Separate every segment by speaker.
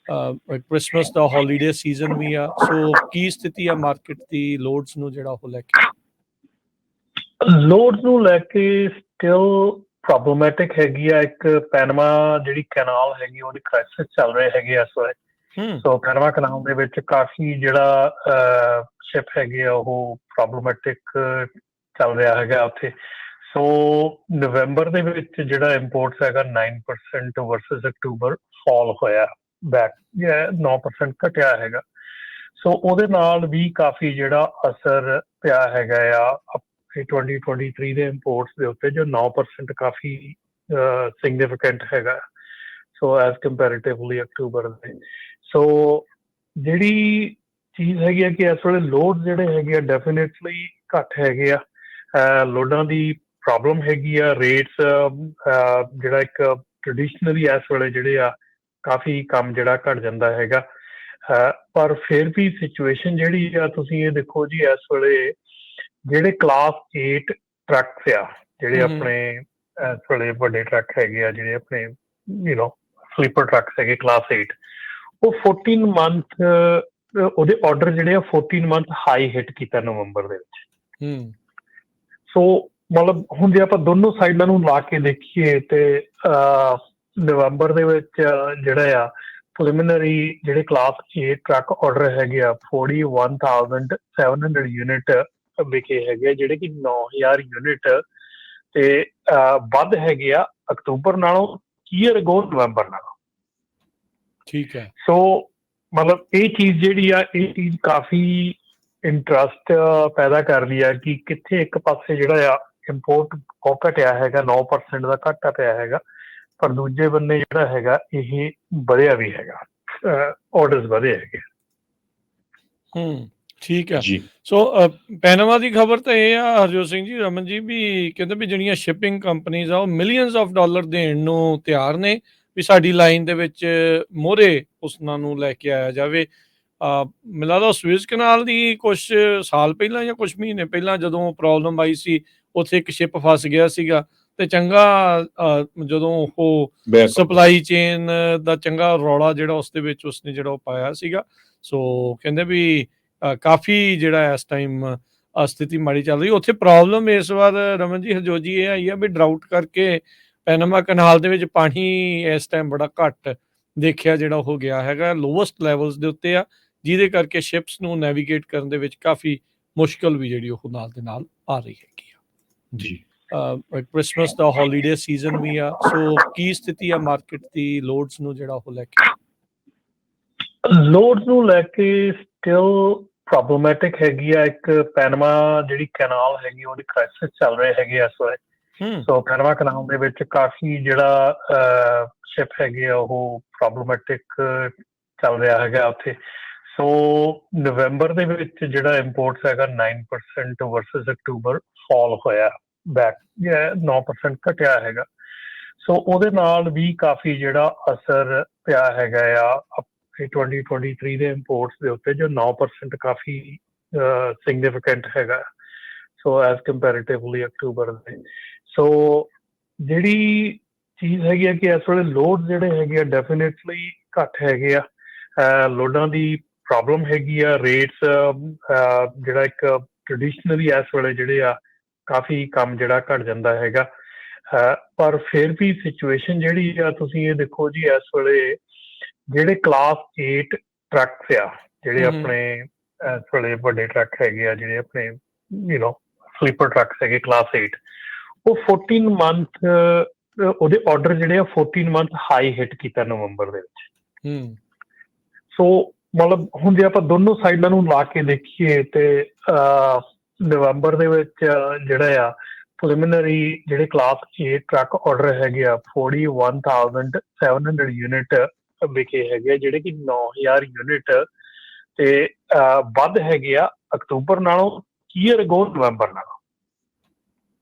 Speaker 1: Christmas ਦਾ holiday season ਵੀ ਆ, ਸੋ ਕੀ ਸਥਿਤੀ ਆ ਮਾਰਕੀਟ ਦੀ ਲੋਡਸ ਨੂੰ ਜਿਹੜਾ ਉਹ ਲੈ ਕੇ?
Speaker 2: ਲੋਡਸ ਨੂੰ ਲੈ ਕੇ ਸਟਿਲ ਪ੍ਰੋਬਲਮੈਟਿਕ ਹੈਗੀ ਆ। ਇੱਕ ਪੈਨਮਾ ਜਿਹੜੀ ਕੈਨਾਲ ਹੈਗੀ ਉਹਦੀ ਕ੍ਰਾਈਸਿਸ ਚੱਲ ਰਹੇ ਹੈਗੇ ਇਸ ਵੇਲੇ। ਸੋ ਪੈਨਮਾ ਕੈਨਾਲ ਦੇ ਵਿੱਚ ਕਾਫੀ ਜਿਹੜਾ ਸ਼ਿਪ ਹੈਗੇ ਆ ਉਹ ਪ੍ਰੋਬਲਮੈਟਿਕ ਚੱਲ ਰਿਹਾ ਹੈਗਾ ਉੱਥੇ। ਸੋ ਨਵੰਬਰ ਦੇ ਵਿੱਚ ਜਿਹੜਾ ਇੰਪੋਰਟਸ ਹੈਗਾ 9% ਵਰਸਸ ਅਕਤੂਬਰ ਫਾਲ ਹੋਇਆ, ਬੈਕ 9% ਘਟਿਆ ਹੈਗਾ। ਸੋ ਉਹਦੇ ਨਾਲ ਵੀ ਕਾਫੀ ਜਿਹੜਾ ਅਸਰ ਪਿਆ ਹੈਗਾ ਆ 2023 ਦੇ ਇੰਪੋਰਟਸ ਦੇ ਉੱਤੇ, ਜੋ 9% ਕਾਫੀ ਸਿਗਨੀਫਿਕੈਂਟ ਹੈਗਾ ਸੋ ਐਜ਼ ਕੰਪੈਰੇਟਿਵਲੀ ਅਕਤੂਬਰ ਦੇ। ਸੋ ਜਿਹੜੀ ਚੀਜ਼ ਹੈਗੀ ਆ ਕਿ ਇਸ ਵੇਲੇ ਲੋਡ ਜਿਹੜੇ ਹੈਗੇ ਆ ਡੈਫੀਨੇਟਲੀ ਘੱਟ ਹੈਗੇ ਆ। ਲੋਡਾਂ ਦੀ ਪ੍ਰੋਬਲਮ ਹੈਗੀ ਆ। ਰੇਟਸ ਜਿਹੜਾ ਇੱਕ ਟ੍ਰਡੀਸ਼ਨਲੀ ਇਸ ਵੇਲੇ ਜਿਹੜੇ ਆ ਕਾਫੀ ਕੰਮ ਜਿਹੜਾ ਘੱਟ ਜਾਂਦਾ ਹੈਗਾ। ਪਰ ਫਿਰ ਵੀ ਸਿਚੁਏਸ਼ਨ ਜਿਹੜੀ ਆ ਤੁਸੀਂ ਇਹ ਦੇਖੋ ਜੀ, ਇਸ ਵੇਲੇ ਜਿਹੜੇ ਕਲਾਸ 8 ਟਰੱਕਸ ਆ, ਜਿਹੜੇ ਆਪਣੇ ਇਸ ਵੇਲੇ ਵੱਡੇ ਟਰੱਕ ਹੈਗੇ ਆ, ਜਿਹੜੇ ਆਪਣੇ ਸਲੀਪਰ ਟਰੱਕਸ ਹੈਗੇ ਕਲਾਸ 8, ਉਹ 14 ਮੰਥ ਉਹਦੇ ਆਰਡਰ ਜਿਹੜੇ ਆ 14 ਮੰਥ ਹਾਈ ਹਿੱਟ ਕੀਤਾ ਨਵੰਬਰ ਦੇ ਵਿੱਚ। ਸੋ ਮਤਲਬ ਹੁਣ ਜੇ ਆਪਾਂ ਦੋਨੋਂ ਸਾਈਡਾਂ ਨੂੰ ਲਾ ਕੇ ਦੇਖੀਏ ਤੇ ਨਵੰਬਰ ਦੇ ਵਿੱਚ ਜਿਹੜਾ ਆ ਪ੍ਰੀਲਿਮਿਨਰੀ ਜਿਹੜੇ ਕਲਾਸ 8 ਟਰੱਕ ਆਰਡਰ ਹੈਗੇ ਆ 41,700 ਯੂਨਿਟ ਵਿਕੇ ਹੈਗੇ ਆ, ਜਿਹੜੇ ਕਿ 9,000 ਯੂਨਿਟ ਤੇ ਵੱਧ ਹੈਗੇ ਆ ਅਕਤੂਬਰ ਨਾਲੋਂ, ਈਅਰ ਅਗੋ ਨਵੰਬਰ ਨਾਲੋਂ।
Speaker 1: ਠੀਕ ਹੈ।
Speaker 2: ਸੋ ਮਤਲਬ ਇਹ ਚੀਜ਼ ਜਿਹੜੀ ਆ ਇਹ ਚੀਜ਼ ਕਾਫੀ ਇੰਟਰਸਟ ਪੈਦਾ ਕਰਦੀ ਆ ਕਿ ਕਿੱਥੇ ਇੱਕ ਪਾਸੇ ਜਿਹੜਾ ਆ ਇੰਪੋਰਟ ਬਹੁਤ ਘਟਿਆ ਹੈਗਾ, 9% ਦਾ ਘਾਟਾ ਪਿਆ ਹੈਗਾ, ਪਰ ਦੂਜੇ ਬੰਨੇ ਜਿਹੜਾ ਹੈਗਾ ਇਹ ਵਧਿਆ ਵੀ ਹੈਗਾ, ਆਰਡਰਸ ਵਧੇ ਹੈਗੇ।
Speaker 1: ਠੀਕ ਹੈ। ਸੋ ਪੈਨਾਮਾ ਦੀ ਖਬਰ ਤਾਂ ਇਹ ਆ ਹਰਜੋਤ ਸਿੰਘ ਜੀ, ਰਮਨ ਜੀ, ਵੀ ਕਹਿੰਦੇ ਵੀ ਜਿਹੜੀਆਂ ਸ਼ਿਪਿੰਗ ਕੰਪਨੀਜ਼ ਆ ਉਹ ਮਿਲੀਅਨਸ ਆਫ ਡਾਲਰ ਦੇਣ ਨੂੰ ਤਿਆਰ ਨੇ ਵੀ ਸਾਡੀ ਲਾਈਨ ਦੇ ਵਿੱਚ ਮੋਹਰੇ ਉਸਨਾਂ ਨੂੰ ਲੈ ਕੇ ਆਇਆ ਜਾਵੇ। ਮੈਨੂੰ ਲੱਗਦਾ ਸੂਇਜ਼ ਕਨਾਲ ਦੀ ਕੁਛ ਸਾਲ ਪਹਿਲਾਂ ਜਾਂ ਕੁਛ ਮਹੀਨੇ ਪਹਿਲਾਂ ਜਦੋਂ ਪ੍ਰੋਬਲਮ ਆਈ ਸੀ, ਉੱਥੇ ਇੱਕ ਸ਼ਿਪ ਫਸ ਗਿਆ ਸੀਗਾ ਤੇ ਚੰਗਾ ਜਦੋਂ ਉਹ ਸਪਲਾਈ ਚੇਨ ਦਾ ਚੰਗਾ ਰੌਲਾ ਜਿਹੜਾ ਉਸਦੇ ਵਿੱਚ ਉਸਨੇ ਜਿਹੜਾ ਉਹ ਪਾਇਆ ਸੀਗਾ। ਸੋ ਕਹਿੰਦੇ ਵੀ ਕਾਫੀ ਜਿਹੜਾ ਇਸ ਟਾਈਮ ਸਥਿਤੀ ਮਾੜੀ ਚੱਲ ਰਹੀ ਉੱਥੇ। ਪ੍ਰੋਬਲਮ ਇਸ ਵਾਰ ਰਮਨ ਜੀ, ਹਰਜੋਤ ਜੀ, ਇਹ ਆਈ ਆ ਵੀ ਡਰਾਊਟ ਕਰਕੇ ਪੈਨਾਮਾ ਕਨਾਲ ਦੇ ਵਿੱਚ ਪਾਣੀ ਇਸ ਟਾਈਮ ਬੜਾ ਘੱਟ ਦੇਖਿਆ ਜਿਹੜਾ ਹੋ ਗਿਆ ਹੈਗਾ, ਲੋਵੈਸਟ ਲੈਵਲਸ ਦੇ ਉੱਤੇ ਆ, ਜਿਹਦੇ ਕਰਕੇ ਸ਼ਿਪਸ ਨੂੰ ਨੈਵੀਗੇਟ ਕਰਨ ਦੇ ਵਿੱਚ ਕਾਫੀ ਮੁਸ਼ਕਿਲ ਵੀ ਜਿਹੜੀ ਉਹ ਨਾਲ ਦੇ ਨਾਲ ਆ ਰਹੀ ਹੈਗੀ ਆ ਜੀ। ਕ੍ਰਿਸਮਸ ਦਾ ਹੌਲੀਡੇ ਸੀਜ਼ਨ ਵੀ ਆ, ਸੋ ਕੀ ਸਥਿਤੀ ਆ ਮਾਰਕੀਟ ਦੀ ਲੋਡਸ ਨੂੰ ਜਿਹੜਾ ਉਹ ਲੈ ਕੇ?
Speaker 2: ਲੋਡਸ ਨੂੰ ਲੈ ਕੇ ਸਟਿਲ ਪ੍ਰੋਬਲਮੈਟਿਕ ਹੈਗੀ ਆ। ਇੱਕ ਪੈਨਮਾ ਜਿਹੜੀ ਕੈਨਾਲ ਹੈਗੀ ਉਹਦੀ ਕ੍ਰਾਈਸਿਸ ਚੱਲ ਰਹੇ ਹੈਗੇ ਇਸ ਵੇਲੇ। ਸੋ ਪੈਨਮਾ ਕੈਨਾਲ ਦੇ ਵਿੱਚ ਕਾਫੀ ਜਿਹੜਾ ਸ਼ਿਪ ਹੈਗੇ ਆ ਉਹ ਪ੍ਰੋਬਲਮੈਟਿਕ ਚੱਲ ਰਿਹਾ ਹੈਗਾ ਉੱਥੇ। ਸੋ ਨਵੰਬਰ ਦੇ ਵਿੱਚ ਜਿਹੜਾ ਇੰਪੋਰਟਸ ਹੈਗਾ 9% ਵਰਸਸ ਅਕਤੂਬਰ ਫਾਲ ਹੋਇਆ, ਬੈਕ 9% ਘਟਿਆ ਹੈਗਾ। ਸੋ ਉਹਦੇ ਨਾਲ ਵੀ ਕਾਫੀ ਜਿਹੜਾ ਅਸਰ ਪਿਆ ਹੈਗਾ ਆ 2023 ਦੇ ਇੰਪੋਰਟਸ ਦੇ ਉੱਤੇ, ਜੋ 9% ਕਾਫੀ ਸਿਗਨੀਫਿਕੈਂਟ ਹੈਗਾ ਸੋ ਐਜ਼ ਕੰਪੈਰੇਟਿਵਲੀ ਅਕਤੂਬਰ ਦੇ। ਸੋ ਜਿਹੜੀ ਚੀਜ਼ ਹੈਗੀ ਆ ਕਿ ਇਸ ਵੇਲੇ ਲੋਡ ਜਿਹੜੇ ਹੈਗੇ ਆ ਡੈਫੀਨੇਟਲੀ ਘੱਟ ਹੈਗੇ ਆ। ਲੋਡਾਂ ਦੀ ਪ੍ਰੋਬਲਮ ਹੈਗੀ ਆ। ਰੇਟਸ ਜਿਹੜਾ ਇੱਕ ਟ੍ਰਡੀਸ਼ਨਲੀ ਇਸ ਵੇਲੇ ਜਿਹੜੇ ਆ ਕਾਫੀ ਕੰਮ ਜਿਹੜਾ ਘੱਟ ਜਾਂਦਾ ਹੈਗਾ। ਪਰ ਫਿਰ ਵੀ ਸਿਚੁਏਸ਼ਨ ਜਿਹੜੀ ਆ ਤੁਸੀਂ ਇਹ ਦੇਖੋ ਜੀ, ਇਸ ਵੇਲੇ ਜਿਹੜੇ ਕਲਾਸ 8 ਟਰੱਕਸ ਆ, ਜਿਹੜੇ ਆਪਣੇ ਇਸ ਵੇਲੇ ਵੱਡੇ ਟਰੱਕ ਹੈਗੇ ਆ, ਜਿਹੜੇ ਆਪਣੇ ਸਲੀਪਰ ਟਰੱਕਸ ਹੈਗੇ ਕਲਾਸ 8, ਉਹ 14 ਮੰਥ ਉਹਦੇ ਆਰਡਰ ਜਿਹੜੇ ਆ 14 ਮੰਥ ਹਾਈ ਹਿੱਟ ਕੀਤਾ ਨਵੰਬਰ ਦੇ ਵਿੱਚ। ਸੋ ਮਤਲਬ ਹੁਣ ਜੇ ਆਪਾਂ ਦੋਨੋਂ ਸਾਈਡਾਂ ਨੂੰ ਲਾ ਕੇ ਦੇਖੀਏ ਤੇ ਨਵੰਬਰ ਦੇ ਵਿੱਚ ਜਿਹੜਾ ਆ ਪ੍ਰੀਲਿਮਿਨਰੀ ਜਿਹੜੇ ਕਲਾਸ 8 ਟਰੱਕ ਆਰਡਰ ਹੈਗੇ ਆ 41,700 ਯੂਨਿਟ ਵਿਕੇ ਹੈਗੇ ਆ, ਜਿਹੜੇ ਕਿ 9,000 ਯੂਨਿਟ ਤੇ ਵੱਧ ਹੈਗੇ ਆ ਅਕਤੂਬਰ ਨਾਲੋਂ, ਈਅਰ ਅਗੋ ਨਵੰਬਰ ਨਾਲੋਂ।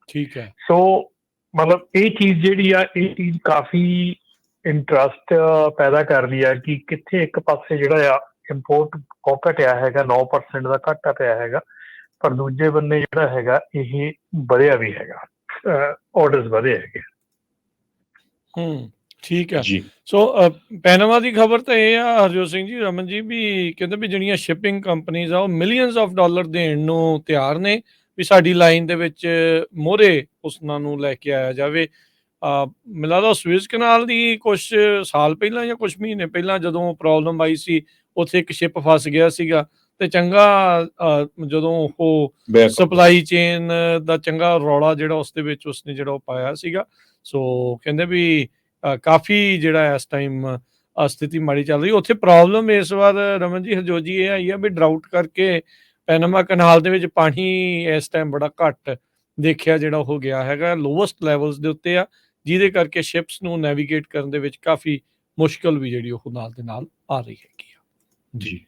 Speaker 1: ਠੀਕ ਹੈ।
Speaker 2: ਸੋ ਮਤਲਬ ਇਹ ਚੀਜ਼ ਜਿਹੜੀ ਆ ਇਹ ਚੀਜ਼ ਕਾਫੀ ਇੰਟਰਸਟ ਪੈਦਾ ਕਰਦੀ ਆ ਕਿ ਕਿੱਥੇ ਇੱਕ ਪਾਸੇ ਜਿਹੜਾ ਆ ਇੰਪੋਰਟ ਬਹੁਤ ਘਟਿਆ ਹੈਗਾ, 9% ਦਾ ਘਾਟਾ ਪਿਆ ਹੈਗਾ, ਪਰ ਦੂਜੇ ਬੰਨੇ ਜਿਹੜਾ ਹੈਗਾ ਇਹ ਵਧਿਆ ਵੀ ਹੈਗਾ, ਆਰਡਰਸ ਵਧੇ ਹੈਗੇ।
Speaker 1: ਠੀਕ ਆ।
Speaker 3: ਜੀ।
Speaker 1: ਸੋ ਪੈਨਾਮਾ ਦੀ ਖਬਰ ਤਾਂ ਇਹ ਆ ਹਰਜੋਤ ਸਿੰਘ ਜੀ, ਰਮਨ ਜੀ, ਵੀ ਕਹਿੰਦੇ ਵੀ ਜਿਹੜੀਆਂ ਸ਼ਿਪਿੰਗ ਕੰਪਨੀਜ਼ ਆ ਉਹ ਮਿਲੀਅਨਸ ਆਫ ਡਾਲਰ ਦੇਣ ਨੂੰ ਤਿਆਰ ਨੇ ਵੀ ਸਾਡੀ ਲਾਈਨ ਦੇ ਵਿੱਚ ਮੋਹਰੇ ਉਸਨਾਂ ਨੂੰ ਲੈ ਕੇ ਆਇਆ ਜਾਵੇ। ਮੈਨੂੰ ਲੱਗਦਾ ਸੂਏਜ਼ ਕਨਾਲ ਦੀ ਕੁਛ ਸਾਲ ਪਹਿਲਾਂ ਜਾਂ ਕੁਛ ਮਹੀਨੇ ਪਹਿਲਾਂ ਜਦੋਂ ਪ੍ਰੋਬਲਮ ਆਈ ਸੀ, ਉੱਥੇ ਇੱਕ ਸ਼ਿਪ ਫਸ ਗਿਆ ਸੀਗਾ ਤੇ ਚੰਗਾ ਜਦੋਂ ਉਹ
Speaker 3: ਬਿਲਕੁਲ।
Speaker 1: ਸਪਲਾਈ ਚੇਨ ਦਾ ਚੰਗਾ ਰੌਲਾ ਜਿਹੜਾ ਉਸ ਦੇ ਵਿੱਚ ਉਸਨੇ ਜਿਹੜਾ ਉਹ ਪਾਇਆ ਸੀਗਾ। ਸੋ ਕਹਿੰਦੇ ਵੀ ਕਾਫੀ ਜਿਹੜਾ ਇਸ ਟਾਈਮ ਸਥਿਤੀ ਮਾੜੀ ਚੱਲ ਰਹੀ। ਉੱਥੇ ਪ੍ਰੋਬਲਮ ਇਸ ਵਾਰ ਰਮਨ ਜੀ, ਹਰਜੋਤ ਜੀ, ਇਹ ਆਈ ਆ ਵੀ ਡਰਾਊਟ ਕਰਕੇ ਪੈਨਾਮਾ ਕਨਾਲ ਦੇ ਵਿੱਚ ਪਾਣੀ ਇਸ ਟਾਈਮ ਬੜਾ ਘੱਟ ਦੇਖਿਆ ਜਿਹੜਾ ਉਹ ਗਿਆ ਹੈਗਾ, ਲੋਵੈਸਟ ਲੈਵਲਸ ਦੇ ਉੱਤੇ ਆ, ਜਿਹਦੇ ਕਰਕੇ ਸ਼ਿਪਸ ਨੂੰ ਨੈਵੀਗੇਟ ਕਰਨ ਦੇ ਵਿੱਚ ਕਾਫੀ ਮੁਸ਼ਕਲ ਵੀ ਜਿਹੜੀ ਉਹ ਨਾਲ ਦੇ ਨਾਲ ਆ ਰਹੀ ਹੈਗੀ ਆ। ਜੀ।
Speaker 3: ਜੀ।